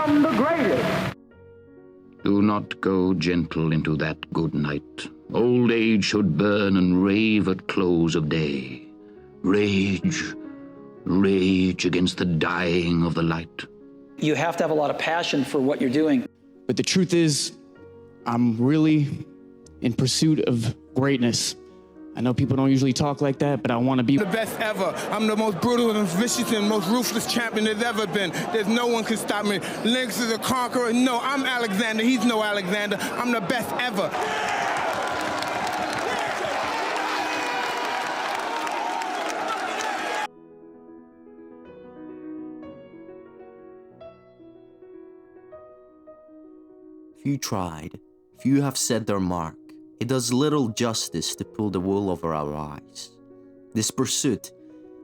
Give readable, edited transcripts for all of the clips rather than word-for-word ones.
am the greatest. Do not go gentle into that good night. Old age should burn and rave at close of day. Rage, rage against the dying of the light. You have to have a lot of passion for what you're doing. But the truth is, I'm really in pursuit of greatness. I know people don't usually talk like that, but I want to be the best ever. I'm the most brutal and vicious and most ruthless champion there's ever been. There's no one can stop me. Lynx is a conqueror. No, I'm Alexander. He's no Alexander. I'm the best ever. Few tried, few have set their mark. It does little justice to pull the wool over our eyes. This pursuit,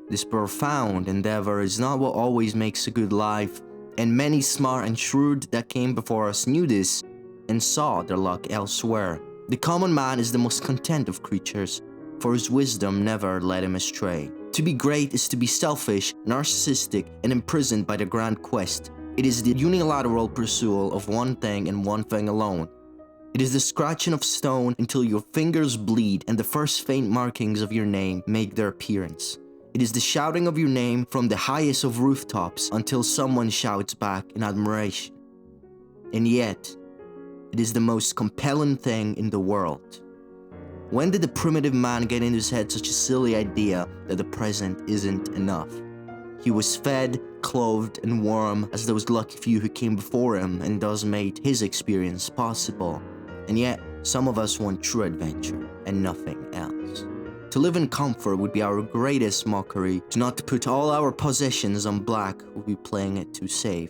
this profound endeavor is not what always makes a good life, and many smart and shrewd that came before us knew this and saw their luck elsewhere. The common man is the most content of creatures, for his wisdom never led him astray. To be great is to be selfish, narcissistic, and imprisoned by the grand quest. It is the unilateral pursuit of one thing and one thing alone. It is the scratching of stone until your fingers bleed and the first faint markings of your name make their appearance. It is the shouting of your name from the highest of rooftops until someone shouts back in admiration. And yet, it is the most compelling thing in the world. When did the primitive man get in his head such a silly idea that the present isn't enough? He was fed, clothed, and warm as those lucky few who came before him and thus made his experience possible. And yet, some of us want true adventure and nothing else. To live in comfort would be our greatest mockery. To not put all our possessions on black would be playing it too safe.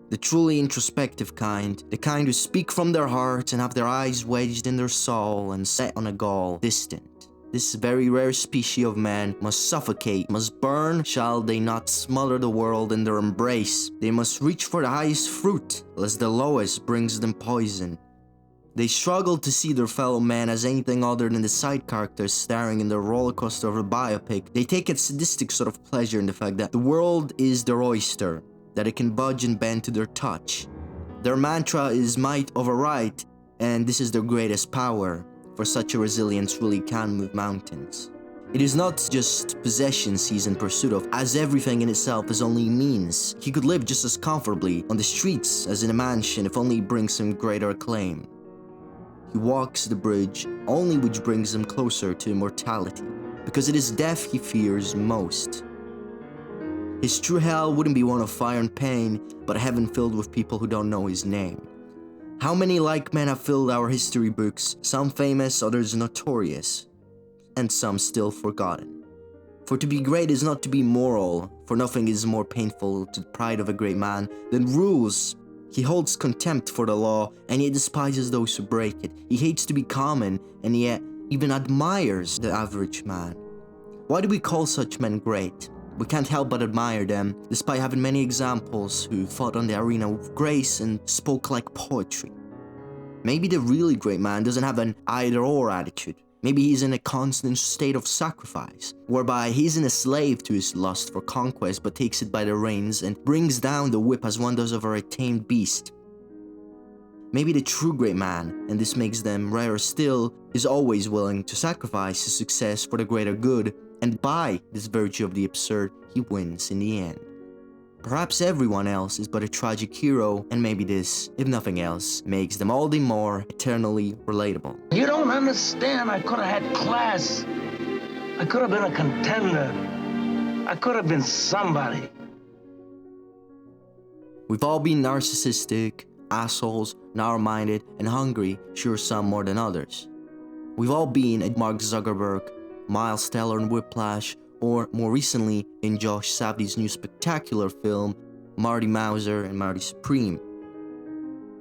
The truly introspective kind, the kind who speak from their hearts and have their eyes wedged in their soul and set on a goal distant. This very rare species of man must suffocate, must burn, shall they not smother the world in their embrace. They must reach for the highest fruit, lest the lowest brings them poison. They struggle to see their fellow man as anything other than the side characters starring in the roller coaster of a biopic. They take a sadistic sort of pleasure in the fact that the world is their oyster, that it can budge and bend to their touch. Their mantra is might over right, and this is their greatest power, for such a resilience really can move mountains. It is not just possessions he's in pursuit of, as everything in itself is only means. He could live just as comfortably on the streets as in a mansion if only it brings him greater acclaim. He walks the bridge only which brings him closer to immortality, because it is death he fears most. His true hell wouldn't be one of fire and pain, but a heaven filled with people who don't know his name. How many like men have filled our history books, some famous, others notorious, and some still forgotten? For to be great is not to be moral, for nothing is more painful to the pride of a great man than rules. He holds contempt for the law, and yet despises those who break it. He hates to be common, and yet even admires the average man. Why do we call such men great? We can't help but admire them, despite having many examples who fought on the arena with grace and spoke like poetry. Maybe the really great man doesn't have an either-or attitude. Maybe he's in a constant state of sacrifice, whereby he isn't a slave to his lust for conquest but takes it by the reins and brings down the whip as one does over a tamed beast. Maybe the true great man, and this makes them rarer still, is always willing to sacrifice his success for the greater good, and by this virtue of the absurd, he wins in the end. Perhaps everyone else is but a tragic hero, and maybe this, if nothing else, makes them all the more eternally relatable. You don't understand. I could have had class. I could have been a contender. I could have been somebody. We've all been narcissistic, assholes, narrow-minded, and hungry, sure some more than others. We've all been a Mark Zuckerberg, Miles Teller in Whiplash, or more recently in Josh Safdie's new spectacular film, Marty Mauser and Marty Supreme.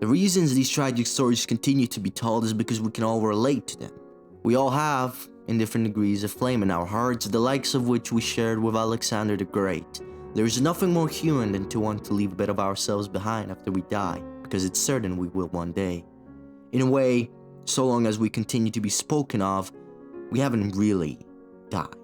The reasons these tragic stories continue to be told is because we can all relate to them. We all have, in different degrees, a flame in our hearts, the likes of which we shared with Alexander the Great. There is nothing more human than to want to leave a bit of ourselves behind after we die, because it's certain we will one day. In a way, so long as we continue to be spoken of, we haven't really died.